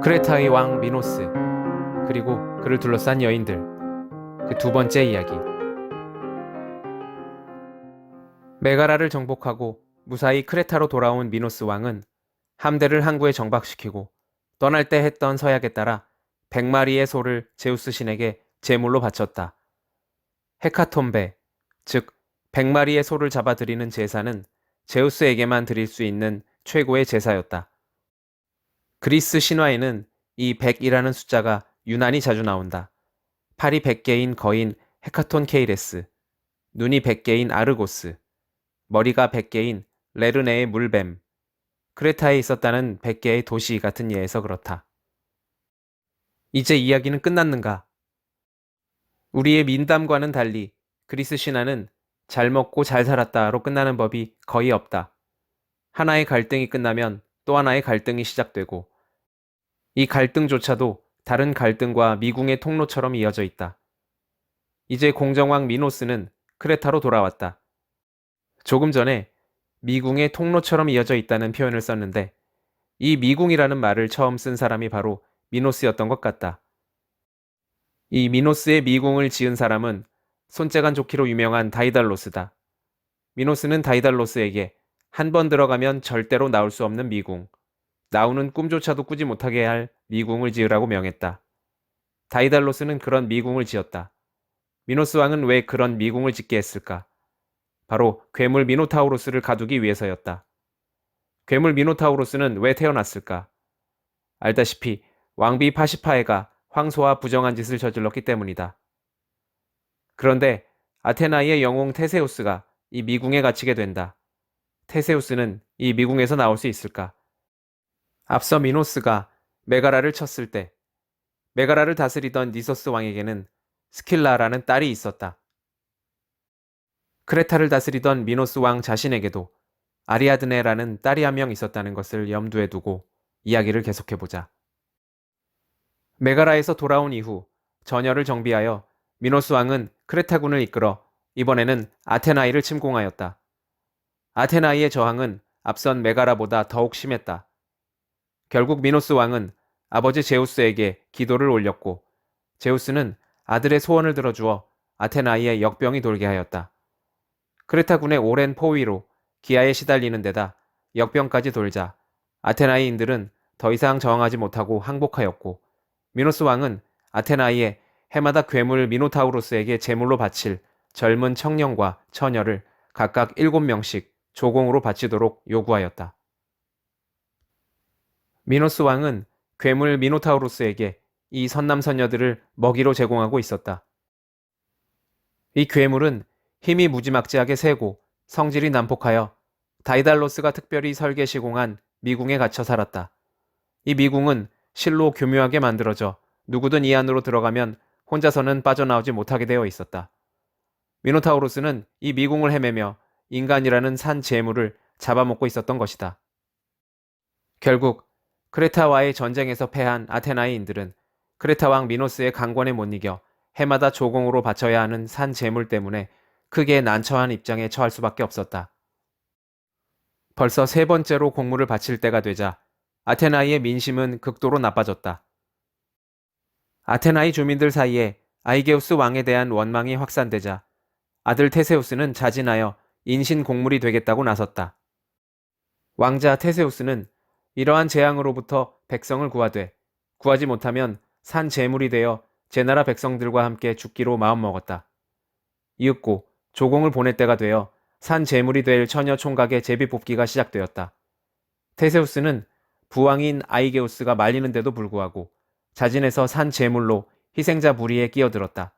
크레타의 왕 미노스, 그리고 그를 둘러싼 여인들. 그 두 번째 이야기. 메가라를 정복하고 무사히 크레타로 돌아온 미노스 왕은 함대를 항구에 정박시키고 떠날 때 했던 서약에 따라 100마리의 소를 제우스 신에게 제물로 바쳤다. 헤카톤베, 즉 100마리의 소를 잡아들이는 제사는 제우스에게만 드릴 수 있는 최고의 제사였다. 그리스 신화에는 이 100이라는 숫자가 유난히 자주 나온다. 팔이 100개인 거인 헤카톤 케이레스, 눈이 100개인 아르고스, 머리가 100개인 레르네의 물뱀, 크레타에 있었다는 100개의 도시 같은 예에서 그렇다. 이제 이야기는 끝났는가? 우리의 민담과는 달리 그리스 신화는 잘 먹고 잘 살았다로 끝나는 법이 거의 없다. 하나의 갈등이 끝나면 또 하나의 갈등이 시작되고 이 갈등조차도 다른 갈등과 미궁의 통로처럼 이어져 있다. 이제 공정왕 미노스는 크레타로 돌아왔다. 조금 전에 미궁의 통로처럼 이어져 있다는 표현을 썼는데 이 미궁이라는 말을 처음 쓴 사람이 바로 미노스였던 것 같다. 이 미노스의 미궁을 지은 사람은 손재간 좋기로 유명한 다이달로스다. 미노스는 다이달로스에게 한 번 들어가면 절대로 나올 수 없는 미궁, 나오는 꿈조차도 꾸지 못하게 할 미궁을 지으라고 명했다. 다이달로스는 그런 미궁을 지었다. 미노스 왕은 왜 그런 미궁을 짓게 했을까? 바로 괴물 미노타우로스를 가두기 위해서였다. 괴물 미노타우로스는 왜 태어났을까? 알다시피 왕비 파시파에가 황소와 부정한 짓을 저질렀기 때문이다. 그런데 아테나이의 영웅 테세우스가 이 미궁에 갇히게 된다. 테세우스는 이 미궁에서 나올 수 있을까? 앞서 미노스가 메가라를 쳤을 때 메가라를 다스리던 니소스 왕에게는 스킬라라는 딸이 있었다. 크레타를 다스리던 미노스 왕 자신에게도 아리아드네라는 딸이 한 명 있었다는 것을 염두에 두고 이야기를 계속해보자. 메가라에서 돌아온 이후 전열을 정비하여 미노스 왕은 크레타군을 이끌어 이번에는 아테나이를 침공하였다. 아테나이의 저항은 앞선 메가라보다 더욱 심했다. 결국 미노스 왕은 아버지 제우스에게 기도를 올렸고 제우스는 아들의 소원을 들어주어 아테나이의 역병이 돌게 하였다. 크레타군의 오랜 포위로 기아에 시달리는 데다 역병까지 돌자 아테나이인들은 더 이상 저항하지 못하고 항복하였고 미노스 왕은 아테나이에 해마다 괴물 미노타우로스에게 제물로 바칠 젊은 청년과 처녀를 각각 7명씩 조공으로 바치도록 요구하였다. 미노스 왕은 괴물 미노타우로스에게 이 선남선녀들을 먹이로 제공하고 있었다. 이 괴물은 힘이 무지막지하게 세고 성질이 난폭하여 다이달로스가 특별히 설계 시공한 미궁에 갇혀 살았다. 이 미궁은 실로 교묘하게 만들어져 누구든 이 안으로 들어가면 혼자서는 빠져나오지 못하게 되어 있었다. 미노타우로스는 이 미궁을 헤매며 인간이라는 산 재물을 잡아먹고 있었던 것이다. 결국 크레타와의 전쟁에서 패한 아테나이인들은 크레타 왕 미노스의 강권에 못 이겨 해마다 조공으로 바쳐야 하는 산 재물 때문에 크게 난처한 입장에 처할 수밖에 없었다. 벌써 세 번째로 공물을 바칠 때가 되자 아테나이의 민심은 극도로 나빠졌다. 아테나이 주민들 사이에 아이게우스 왕에 대한 원망이 확산되자 아들 테세우스는 자진하여 인신 공물이 되겠다고 나섰다. 왕자 테세우스는 이러한 재앙으로부터 백성을 구하지 못하면 산 제물이 되어 제 나라 백성들과 함께 죽기로 마음먹었다. 이윽고 조공을 보낼 때가 되어 산 제물이 될 처녀 총각의 제비 뽑기가 시작되었다. 테세우스는 부왕인 아이게우스가 말리는데도 불구하고 자진해서 산 제물로 희생자 무리에 끼어들었다.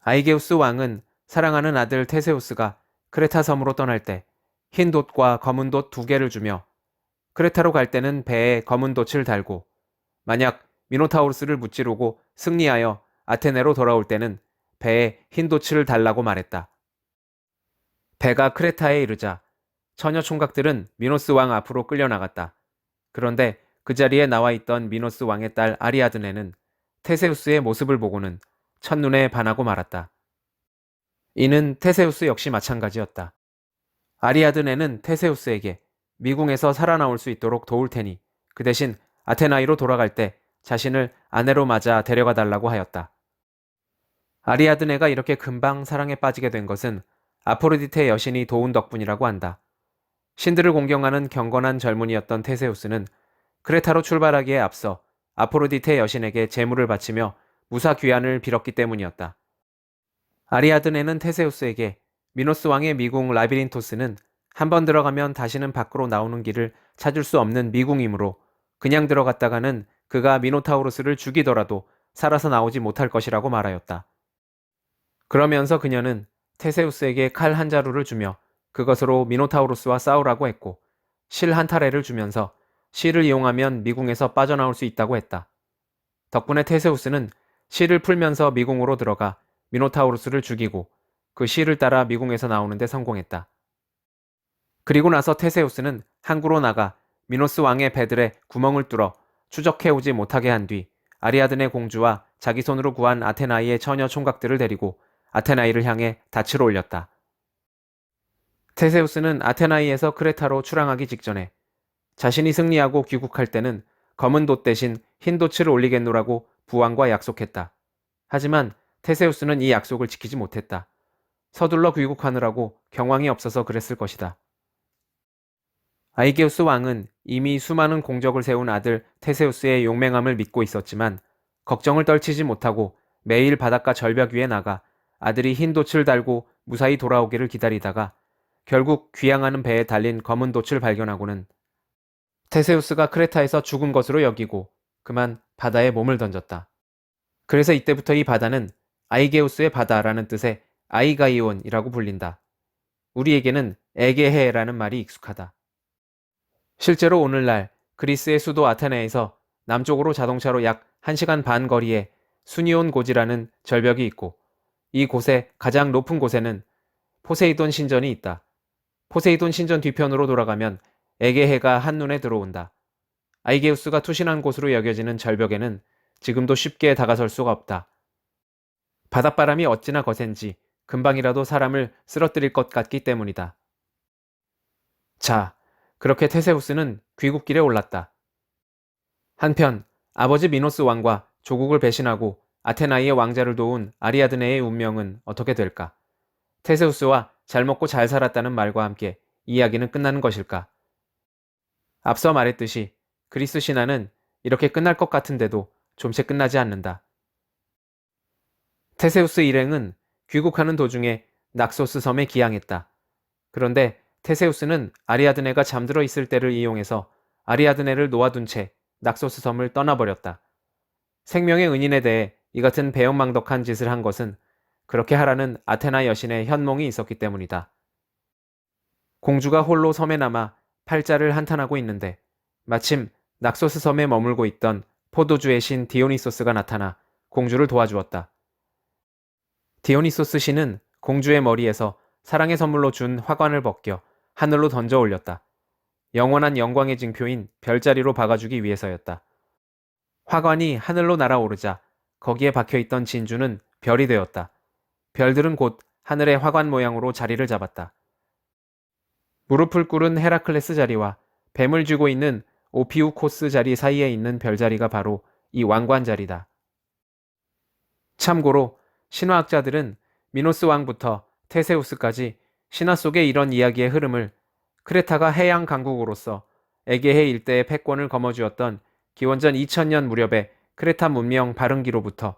아이게우스 왕은 사랑하는 아들 테세우스가 크레타 섬으로 떠날 때 흰 돛과 검은 돛 2개를 주며 크레타로 갈 때는 배에 검은 돛을 달고 만약 미노타우루스를 무찌르고 승리하여 아테네로 돌아올 때는 배에 흰 돛을 달라고 말했다. 배가 크레타에 이르자 처녀 총각들은 미노스 왕 앞으로 끌려나갔다. 그런데 그 자리에 나와 있던 미노스 왕의 딸 아리아드네는 테세우스의 모습을 보고는 첫눈에 반하고 말았다. 이는 테세우스 역시 마찬가지였다. 아리아드네는 테세우스에게 미궁에서 살아나올 수 있도록 도울 테니 그 대신 아테나이로 돌아갈 때 자신을 아내로 맞아 데려가 달라고 하였다. 아리아드네가 이렇게 금방 사랑에 빠지게 된 것은 아포로디테 여신이 도운 덕분이라고 한다. 신들을 공경하는 경건한 젊은이였던 테세우스는 크레타로 출발하기에 앞서 아포로디테 여신에게 제물을 바치며 무사 귀환을 빌었기 때문이었다. 아리아드네는 테세우스에게 미노스 왕의 미궁 라비린토스는 한 번 들어가면 다시는 밖으로 나오는 길을 찾을 수 없는 미궁이므로 그냥 들어갔다가는 그가 미노타우루스를 죽이더라도 살아서 나오지 못할 것이라고 말하였다. 그러면서 그녀는 테세우스에게 칼 한 자루를 주며 그것으로 미노타우루스와 싸우라고 했고 실 한 타래를 주면서 실을 이용하면 미궁에서 빠져나올 수 있다고 했다. 덕분에 테세우스는 실을 풀면서 미궁으로 들어가 미노타우루스를 죽이고 그 실을 따라 미궁에서 나오는데 성공했다. 그리고 나서 테세우스는 항구로 나가 미노스 왕의 배들에 구멍을 뚫어 추적해오지 못하게 한 뒤 아리아드네 공주와 자기 손으로 구한 아테나이의 처녀 총각들을 데리고 아테나이를 향해 닻을 올렸다. 테세우스는 아테나이에서 크레타로 출항하기 직전에 자신이 승리하고 귀국할 때는 검은 돛 대신 흰 돛을 올리겠노라고 부왕과 약속했다. 하지만 테세우스는 이 약속을 지키지 못했다. 서둘러 귀국하느라고 경황이 없어서 그랬을 것이다. 아이게우스 왕은 이미 수많은 공적을 세운 아들 테세우스의 용맹함을 믿고 있었지만 걱정을 떨치지 못하고 매일 바닷가 절벽 위에 나가 아들이 흰 돛을 달고 무사히 돌아오기를 기다리다가 결국 귀향하는 배에 달린 검은 돛을 발견하고는 테세우스가 크레타에서 죽은 것으로 여기고 그만 바다에 몸을 던졌다. 그래서 이때부터 이 바다는 아이게우스의 바다라는 뜻의 아이가이온이라고 불린다. 우리에게는 에게해라는 말이 익숙하다. 실제로 오늘날 그리스의 수도 아테네에서 남쪽으로 자동차로 약 1시간 반 거리에 수니온 고지라는 절벽이 있고 이 곳의 가장 높은 곳에는 포세이돈 신전이 있다. 포세이돈 신전 뒤편으로 돌아가면 에게해가 한눈에 들어온다. 아이게우스가 투신한 곳으로 여겨지는 절벽에는 지금도 쉽게 다가설 수가 없다. 바닷바람이 어찌나 거센지 금방이라도 사람을 쓰러뜨릴 것 같기 때문이다. 자, 그렇게 테세우스는 귀국길에 올랐다. 한편 아버지 미노스 왕과 조국을 배신하고 아테나이의 왕자를 도운 아리아드네의 운명은 어떻게 될까? 테세우스와 잘 먹고 잘 살았다는 말과 함께 이야기는 끝나는 것일까? 앞서 말했듯이 그리스 신화는 이렇게 끝날 것 같은데도 좀채 끝나지 않는다. 테세우스 일행은 귀국하는 도중에 낙소스 섬에 기항했다. 그런데 테세우스는 아리아드네가 잠들어 있을 때를 이용해서 아리아드네를 놓아둔 채 낙소스 섬을 떠나버렸다. 생명의 은인에 대해 이 같은 배은망덕한 짓을 한 것은 그렇게 하라는 아테나 여신의 현몽이 있었기 때문이다. 공주가 홀로 섬에 남아 팔자를 한탄하고 있는데 마침 낙소스 섬에 머물고 있던 포도주의 신 디오니소스가 나타나 공주를 도와주었다. 디오니소스 신은 공주의 머리에서 사랑의 선물로 준 화관을 벗겨 하늘로 던져 올렸다. 영원한 영광의 징표인 별자리로 박아주기 위해서였다. 화관이 하늘로 날아오르자 거기에 박혀있던 진주는 별이 되었다. 별들은 곧 하늘의 화관 모양으로 자리를 잡았다. 무릎을 꿇은 헤라클레스 자리와 뱀을 쥐고 있는 오피우코스 자리 사이에 있는 별자리가 바로 이 왕관 자리다. 참고로 신화학자들은 미노스 왕부터 테세우스까지 신화 속의 이런 이야기의 흐름을 크레타가 해양 강국으로서 에게해 일대의 패권을 거머쥐었던 기원전 2000년 무렵의 크레타 문명 발흥기로부터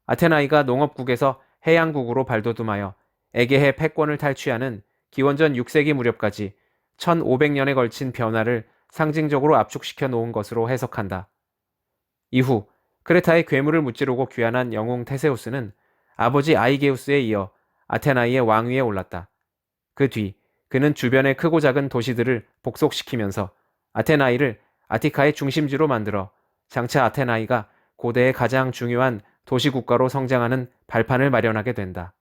아테나이가 농업국에서 해양국으로 발돋움하여 에게해 패권을 탈취하는 기원전 6세기 무렵까지 1500년에 걸친 변화를 상징적으로 압축시켜 놓은 것으로 해석한다. 이후 크레타의 괴물을 무찌르고 귀환한 영웅 테세우스는 아버지 아이게우스에 이어 아테나이의 왕위에 올랐다. 그 뒤 그는 주변의 크고 작은 도시들을 복속시키면서 아테나이를 아티카의 중심지로 만들어 장차 아테나이가 고대의 가장 중요한 도시국가로 성장하는 발판을 마련하게 된다.